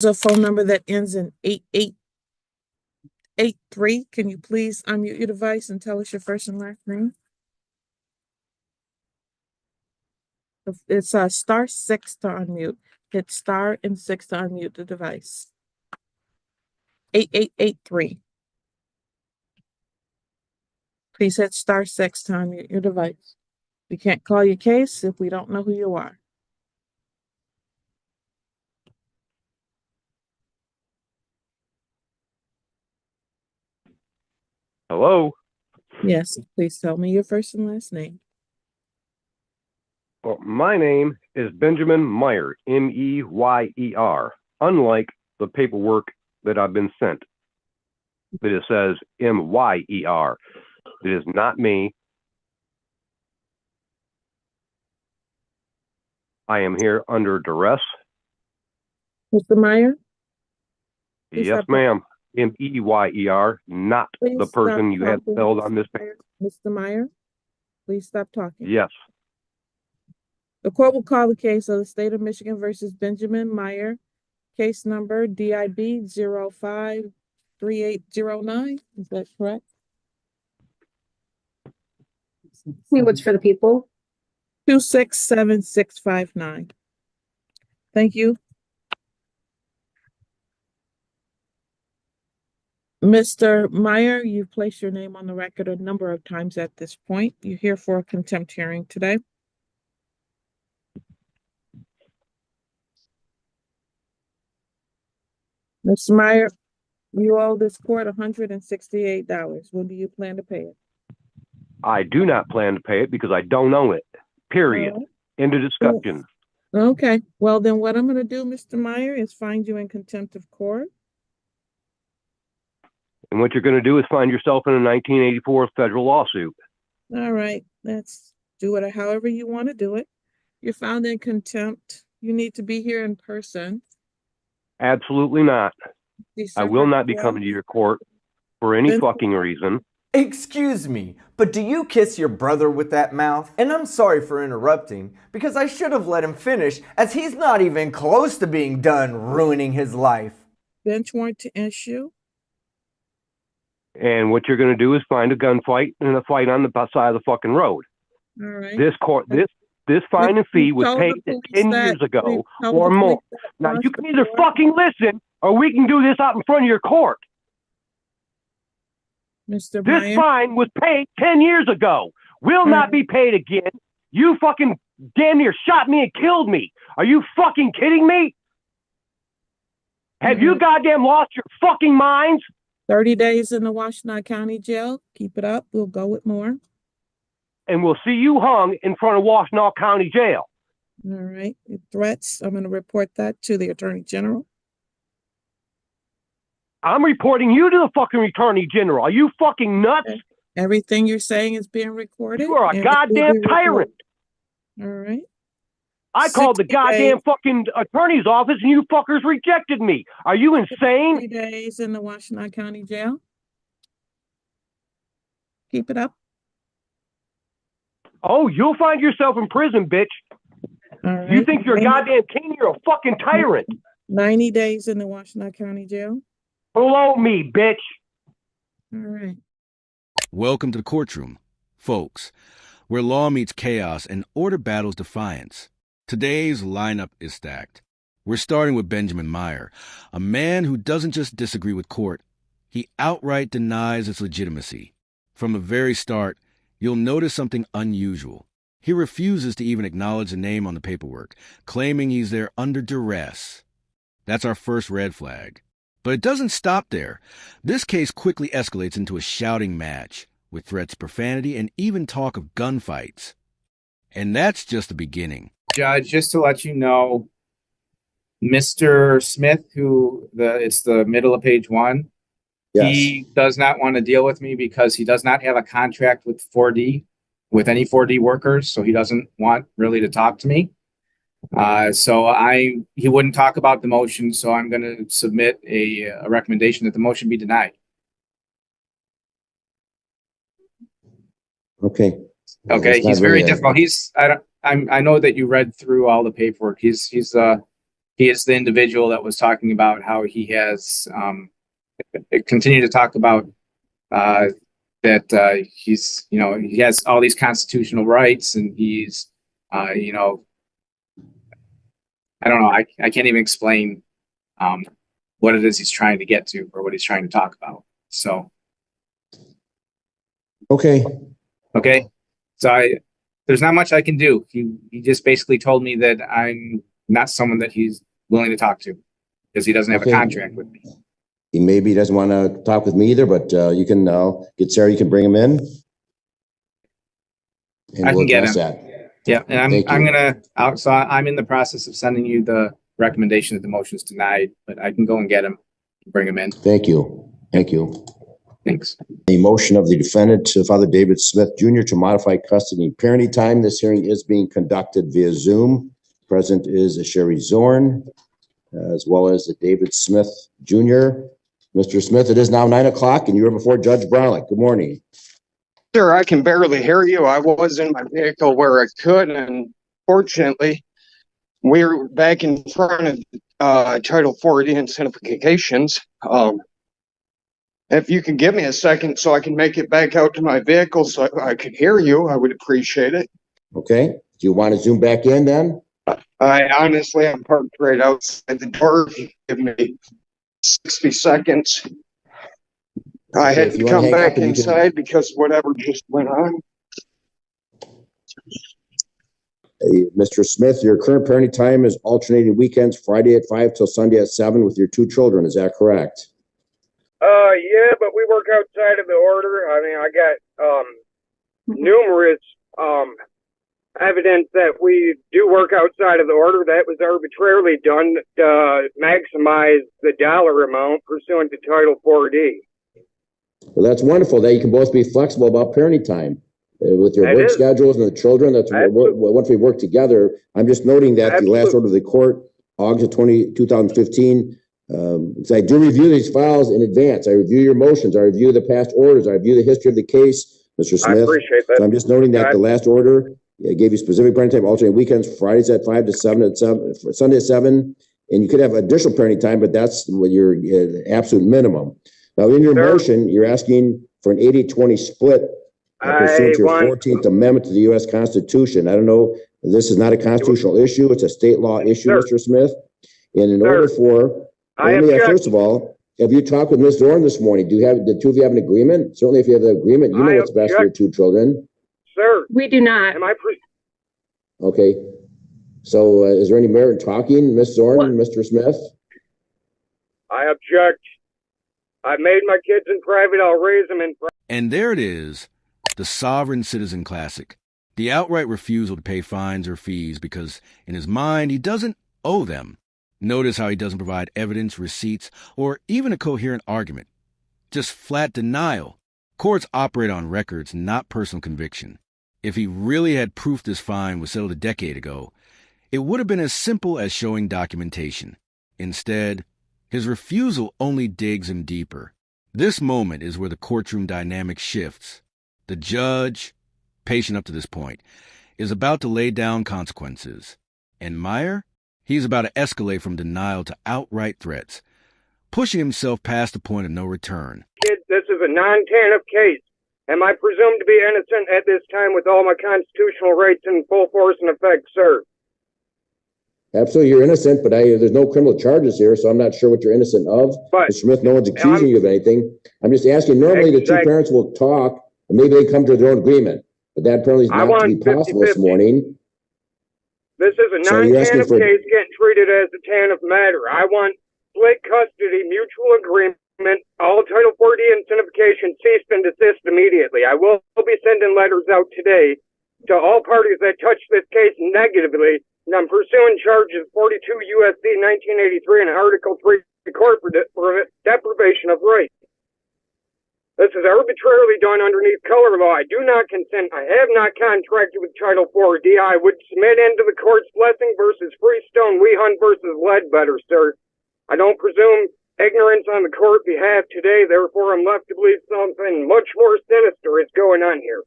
There's a phone number that ends in 8883. Can you please unmute your device and tell us your first and last name? It's *6 to unmute. Hit star and 6 to unmute the device. 8883. Please hit *6 to unmute your device. We can't call your case if we don't know who you are. Hello? Yes, please tell me your first and last name. Well, my name is Benjamin Meyer, M-E-Y-E-R, unlike the paperwork that I've been sent. But it says M-Y-E-R. It is not me. I am here under duress. Mr. Meyer? Yes, ma'am. M-E-Y-E-R, not the person you had spelled on this paper. Mr. Meyer, please stop talking. Yes. The court will call the case of the state of Michigan versus Benjamin Meyer, case number DIB 053809. Is that correct? What's for the people? 267659. Thank you. Mr. Meyer, you've placed your name on the record a number of times at this point. You're here for a contempt hearing today. Mr. Meyer, you owe this court $168. When do you plan to pay it? I do not plan to pay it because I don't own it. Period. End of discussion. Okay. Well, then what I'm going to do, Mr. Meyer, is find you in contempt of court. And what you're going to do is find yourself in a 1984 federal lawsuit. All right. Let's do it however you want to do it. You're found in contempt. You need to be here in person. Absolutely not. I will not be 12th. coming to your court for any fucking reason. Excuse me, but do you kiss your brother with that mouth? And I'm sorry for interrupting, because I should have let him finish, as he's not even close to being done ruining his life. Bench warrant to issue. And what you're going to do is find a gunfight and a fight on the side of the fucking road. All right. This fine and fee was paid 10 years ago or more. Now you can either fucking listen or we can do this out in front of your court. Mr. This Meyer, fine was paid 10 years ago. Will not be paid again. You fucking damn near shot me and killed me. Are you fucking kidding me? Have you goddamn lost your fucking minds? 30 days in the Washtenaw County Jail. Keep it up. We'll go with more. And we'll see you hung in front of Washtenaw County Jail. All right. Threats. I'm going to report that to the Attorney General. I'm reporting you to the fucking Attorney General. Are you fucking nuts? Okay. Everything you're saying is being recorded. You are a goddamn tyrant. All right. I called the goddamn fucking attorney's office and you fuckers rejected me. Are you insane? 3 days in the Washtenaw County Jail. Keep it up. Oh, you'll find yourself in prison, bitch. All right. You think you're a goddamn king? You're a fucking tyrant. 90 days in the Washtenaw County Jail. Below me, bitch. All right. Welcome to the courtroom, folks, where law meets chaos and order battles defiance. Today's lineup is stacked. We're starting with Benjamin Meyer, a man who doesn't just disagree with court, he outright denies its legitimacy. From the very start, you'll notice something unusual. He refuses to even acknowledge the name on the paperwork, claiming he's there under duress. That's our first red flag. But it doesn't stop there. This case quickly escalates into a shouting match, with threats, profanity, and even talk of gunfights. And that's just the beginning. Judge, just to let you know, Mr. Smith, it's the middle of page 1, yes. He does not want to deal with me because he does not have a contract with 4D, with any 4D workers, so he doesn't want really to talk to me. He wouldn't talk about the motion, so I'm going to submit a recommendation that the motion be denied. Okay. He's very difficult. I know that you read through all the paperwork. He's he is the individual that was talking about how he has continued to talk about that he's, he has all these constitutional rights, and he's, I don't know, I can't even explain what it is he's trying to get to or what he's trying to talk about. So. Okay. So there's not much I can do. He just basically told me that I'm not someone that he's willing to talk to because he doesn't have a contract with me. He maybe doesn't want to talk with me either, but you can get Sarah. You can bring him in. And I can get him. That. Yeah, and I'm in the process of sending you the recommendation that the motion is denied, but I can go and get him, bring him in. Thank you. Thanks. A motion of the defendant, Father David Smith Jr., to modify custody and parenting time. This hearing is being conducted via Zoom. Present is Sherry Zorn, as well as David Smith Jr. Mr. Smith, it is now 9 o'clock, and you are before Judge Browlick. Good morning. Sir, I can barely hear you. I was in my vehicle where I could, and fortunately, we're back in front of Title 40 incentivization. If you can give me a second so I can make it back out to my vehicle so I could hear you, I would appreciate it. Okay. Do you want to zoom back in then? I'm parked right outside the door. Give me 60 seconds. I had to come back inside because whatever just went on. Mr. Smith, your current parenting time is alternating weekends, Friday at 5 till Sunday at 7 with your 2 children. Is that correct? Yeah, but we work outside of the order. I mean, I got numerous evidence that we do work outside of the order. That was arbitrarily done to maximize the dollar amount pursuant to Title 4D. Well, that's wonderful that you can both be flexible about parenting time with your work schedules and the children. That's once we work together. I'm just noting that the last order of the court, August 2015. So I do review these files in advance. I review your motions. I review the past orders. I review the history of the case, Mr. Smith. I appreciate that. So I'm just noting that the last order gave you specific parenting time, alternating weekends, Fridays at 5 to 7 at 7, Sunday at 7, and you could have additional parenting time, but that's what your absolute minimum. Now, in your motion, you're asking for an 80-20 split pursuant to your 14th Amendment to the U.S. Constitution. I don't know. This is not a constitutional issue. It's a state law issue, Mr. Smith. And in order for first of all, have you talked with Ms. Zorn this morning? Do the two of you have an agreement? Certainly, if you have an agreement, you know what's best for your 2 children. Sir, We do not. Okay. So, is there any merit in talking, Ms. Zorn and Mr. Smith? I object. I made my kids in private. I'll raise them in private. And there it is, the sovereign citizen classic. The outright refusal to pay fines or fees because, in his mind, he doesn't owe them. Notice how he doesn't provide evidence, receipts, or even a coherent argument. Just flat denial. Courts operate on records, not personal conviction. If he really had proof this fine was settled a decade ago, it would have been as simple as showing documentation. Instead, his refusal only digs him deeper. This moment is where the courtroom dynamic shifts. The judge, patient up to this point, is about to lay down consequences. And Meyer? He's about to escalate from denial to outright threats, pushing himself past the point of no return. Kid, this is a non-TANF case. Am I presumed to be innocent at this time with all my constitutional rights in full force and effect, sir? Absolutely, you're innocent, but there's no criminal charges here, so I'm not sure what you're innocent of. But, Mr. Smith, no one's accusing you of anything. I'm just asking, normally the 2 parents will talk, and maybe they come to their own agreement, but that apparently is not to be possible this morning. This is a non-TANF case getting treated as a TANF matter. I want split custody, mutual agreement, all Title 40 incentivization ceased and desist immediately. I will be sending letters out today to all parties that touch this case negatively, and I'm pursuing charges 42 U.S.C. 1983 and Article 3 corporate deprivation of rights. This is arbitrarily done underneath color law. I do not consent. I have not contracted with Title 4D. I would submit into the court's blessing versus Freestone, Wehunt versus Ledbetter, sir. I don't presume ignorance on the court behalf today. Therefore, I'm left to believe something much more sinister is going on here.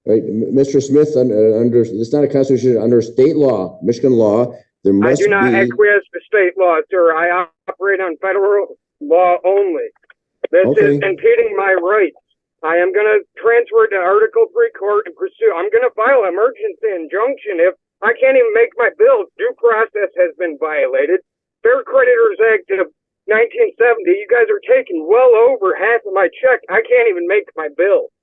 Right, Mr. Smith, under it's not a constitution, under state law, Michigan law, there must I do not be. acquiesce to state law, sir. I operate on federal law only. This is impeding my rights. I am going to transfer to Article 3 court and pursue. I'm going to file an emergency injunction if I can't even make my bills. Due process has been violated. Fair Creditors Act of 1970, you guys are taking well over half of my check. I can't even make my bill.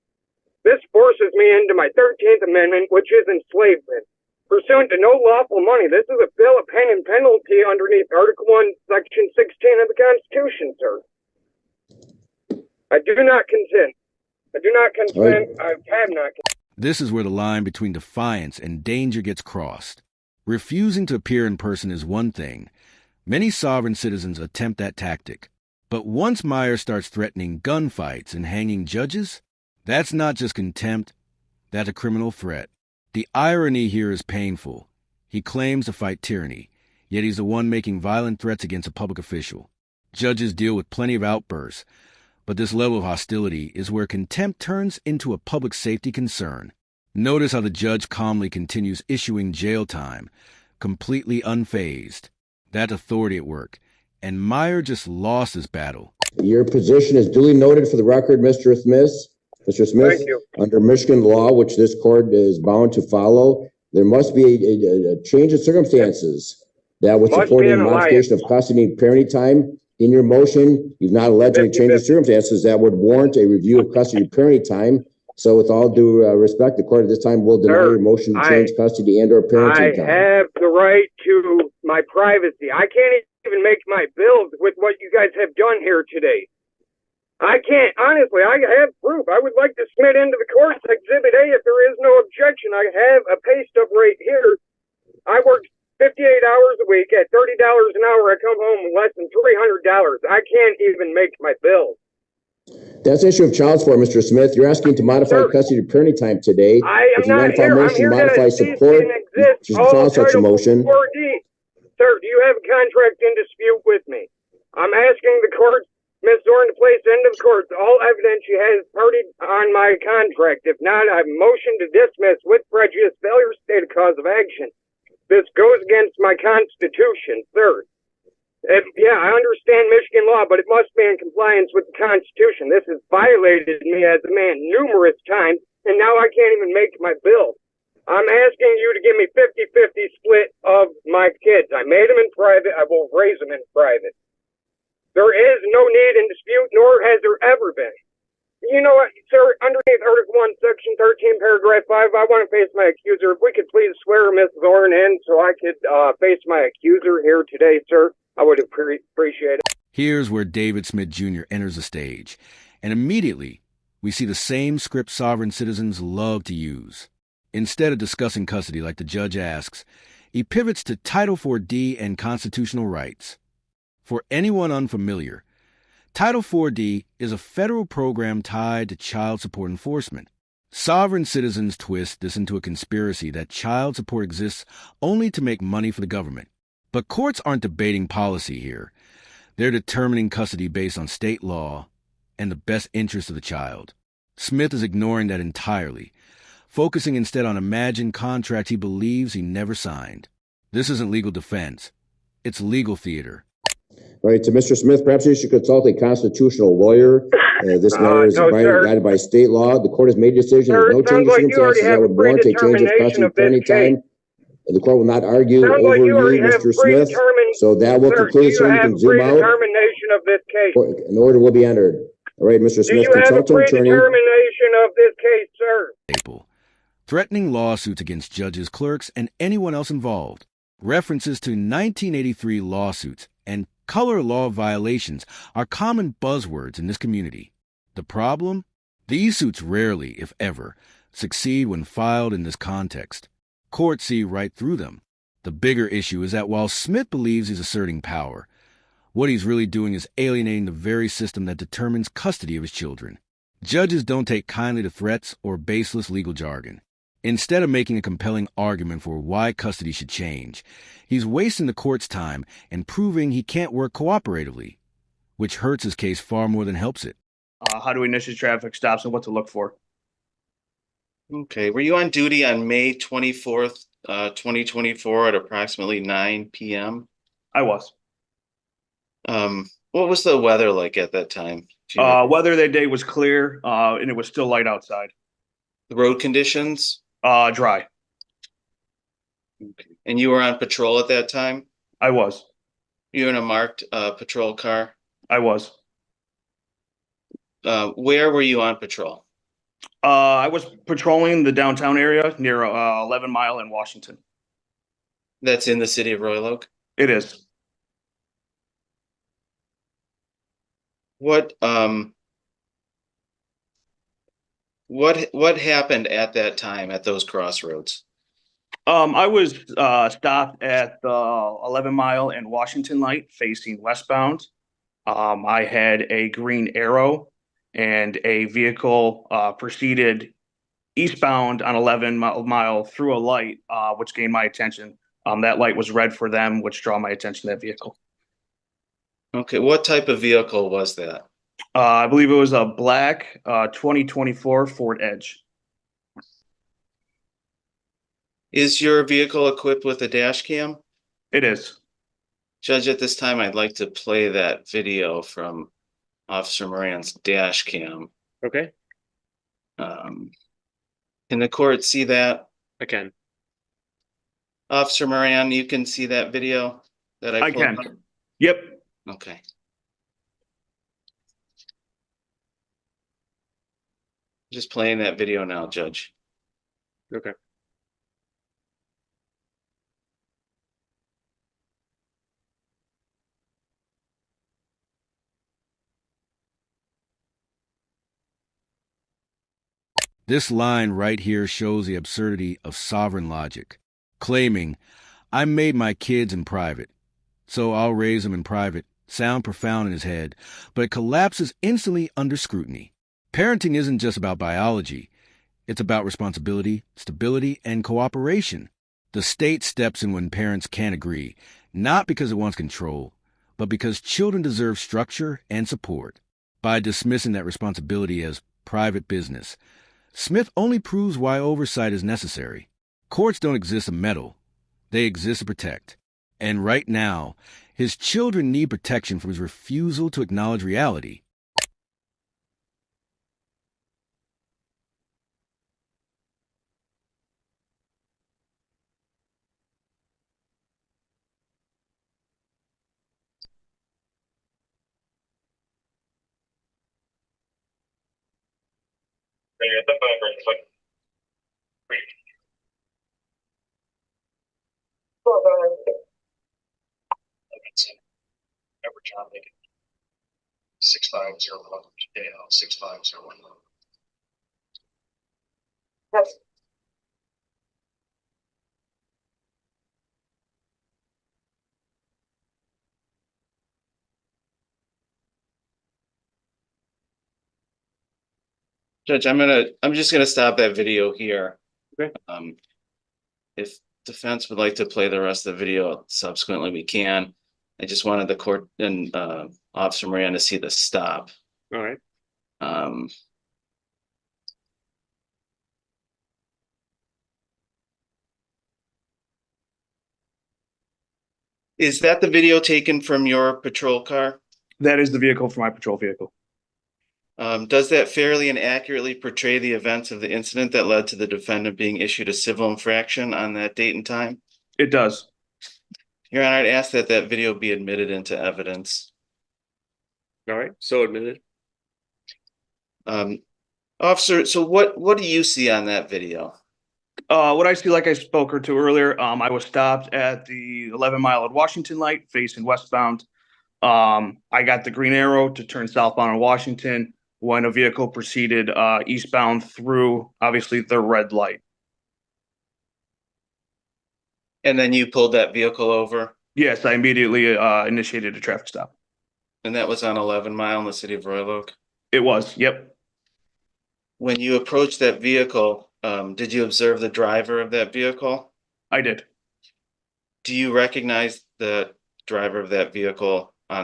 This forces me into my 13th Amendment, which is enslavement. Pursuant to no lawful money, this is a bill of pain and penalty underneath Article 1, Section 16 of the Constitution, sir. I do not consent. I do not consent. I have not consent. This is where the line between defiance and danger gets crossed. Refusing to appear in person is one thing. Many sovereign citizens attempt that tactic. But once Meyer starts threatening gunfights and hanging judges, that's not just contempt, that's a criminal threat. The irony here is painful. He claims to fight tyranny, yet he's the one making violent threats against a public official. Judges deal with plenty of outbursts, but this level of hostility is where contempt turns into a public safety concern. Notice how the judge calmly continues issuing jail time, completely unfazed. That's authority at work, and Meyer just lost his battle. Your position is duly noted for the record, Mr. Smith. Mr. Smith, under Michigan law, which this court is bound to follow, there must be a change of circumstances that would support a modification of custody and parenting time. In your motion, you've not alleged any change of circumstances that would warrant a review of custody and parenting time. So with all due respect, the court at this time will deny your motion to change custody and or parenting time. I have the right to my privacy. I can't even make my bills with what you guys have done here today. I can't, honestly, I have proof. I would like to submit into the court's Exhibit A if there is no objection. I have a pay stub right here. I work 58 hours a week at $30 an hour. I come home with less than $300. I can't even make my bills. That's an issue of child support, Mr. Smith. You're asking to modify custody and parenting time today. I am not here. I'm here modify support. Just file such a motion. 4D. Sir, do you have a contract in dispute with me? I'm asking the court, Ms. Zorn, to place into the court all evidence she has partied on my contract. If not, I motion to dismiss with prejudice, failure to state a cause of action. This goes against my Constitution, sir. Yeah, I understand Michigan law, but it must be in compliance with the Constitution. This has violated me as a man numerous times, and now I can't even make my bill. I'm asking you to give me 50-50 split of my kids. I made them in private. I will raise them in private. There is no need in dispute, nor has there ever been. You know what, sir, underneath Article 1, Section 13, Paragraph 5, I want to face my accuser. If we could please swear Ms. Zorn in so I could face my accuser here today, sir, I would appreciate it. Here's where David Smith Jr. enters the stage, and immediately we see the same script sovereign citizens love to use. Instead of discussing custody like the judge asks, he pivots to Title 4D and constitutional rights. For anyone unfamiliar, Title 4D is a federal program tied to child support enforcement. Sovereign citizens twist this into a conspiracy that child support exists only to make money for the government. But courts aren't debating policy here. They're determining custody based on state law and the best interest of the child. Smith is ignoring that entirely, focusing instead on imagined contracts he believes he never signed. This isn't legal defense. It's legal theater. Right, to Mr. Smith, perhaps you should consult a constitutional lawyer. This matter is guided by state law. The court has made a decision. There's no change of circumstances that would warrant a change of custody at any time. The court will not argue over you, Mr. Smith. So that will conclude, sir. You can zoom out. Of this case. An order will be entered. All right, Mr. Smith, consult an attorney. Determination of this case, sir. Threatening lawsuits against judges, clerks, and anyone else involved. References to 1983 lawsuits and color law violations are common buzzwords in this community. The problem? These suits rarely, if ever, succeed when filed in this context. Courts see right through them. The bigger issue is that while Smith believes he's asserting power, what he's really doing is alienating the very system that determines custody of his children. Judges don't take kindly to threats or baseless legal jargon. Instead of making a compelling argument for why custody should change, he's wasting the court's time and proving he can't work cooperatively, which hurts his case far more than helps it. How do we initiate traffic stops and what to look for? Okay. Were you on duty on May 24th, 2024 at approximately 9 p.m.? I was. What was the weather like at that time? Do you recall? Weather that day was clear, and it was still light outside. The road conditions? Dry. Okay. And you were on patrol at that time? I was. You were in a marked patrol car? I was. Where were you on patrol? I was patrolling the downtown area near 11 Mile in Washington. That's in the city of Royal Oak? It is. What happened at that time at those crossroads? I was stopped at the 11 Mile and Washington light facing westbound. I had a green arrow and a vehicle proceeded eastbound on 11 Mile through a light, which gained my attention. That light was red for them, which drew my attention to that vehicle. Okay, what type of vehicle was that? I believe it was a black 2024 Ford Edge. Is your vehicle equipped with a dash cam? It is. Judge, at this time, I'd like to play that video from Officer Moran's dash cam. Okay. Can the court see that? I can. Officer Moran, you can see that video that I pulled can. up? Yep. Okay. Just playing that video now, Judge. Okay. This line right here shows the absurdity of sovereign logic, claiming, I made my kids in private, so I'll raise them in private, sound profound in his head, but it collapses instantly under scrutiny. Parenting isn't just about biology. It's about responsibility, stability, and cooperation. The state steps in when parents can't agree, not because it wants control, but because children deserve structure and support. By dismissing that responsibility as private business, Smith only proves why oversight is necessary. Courts don't exist to meddle. They exist to protect. And right now, his children need protection from his refusal to acknowledge reality. John Lincoln, 6501, 6501. Yes. Judge, I'm just gonna stop that video here. Okay. If defense would like to play the rest of the video subsequently, we can. I just wanted the court and Officer Moran to see the stop. All right. Is that the video taken from your patrol car? That is the vehicle for my patrol vehicle. Does that fairly and accurately portray the events of the incident that led to the defendant being issued a civil infraction on that date and time? It does. Your Honor, I'd ask that that video be admitted into evidence. All right. So admitted. Officer, so what do you see on that video? What I see, like I spoke to earlier, I was stopped at the 11 Mile at Washington light facing westbound. I got the green arrow to turn southbound on Washington when a vehicle proceeded eastbound through, obviously, the red light. And then you pulled that vehicle over? Yes, I immediately initiated a traffic stop. And that was on 11 Mile in the city of Royal Oak? It was, yep. When you approached that vehicle, did you observe the driver of that vehicle? I did. Do you recognize the driver of that vehicle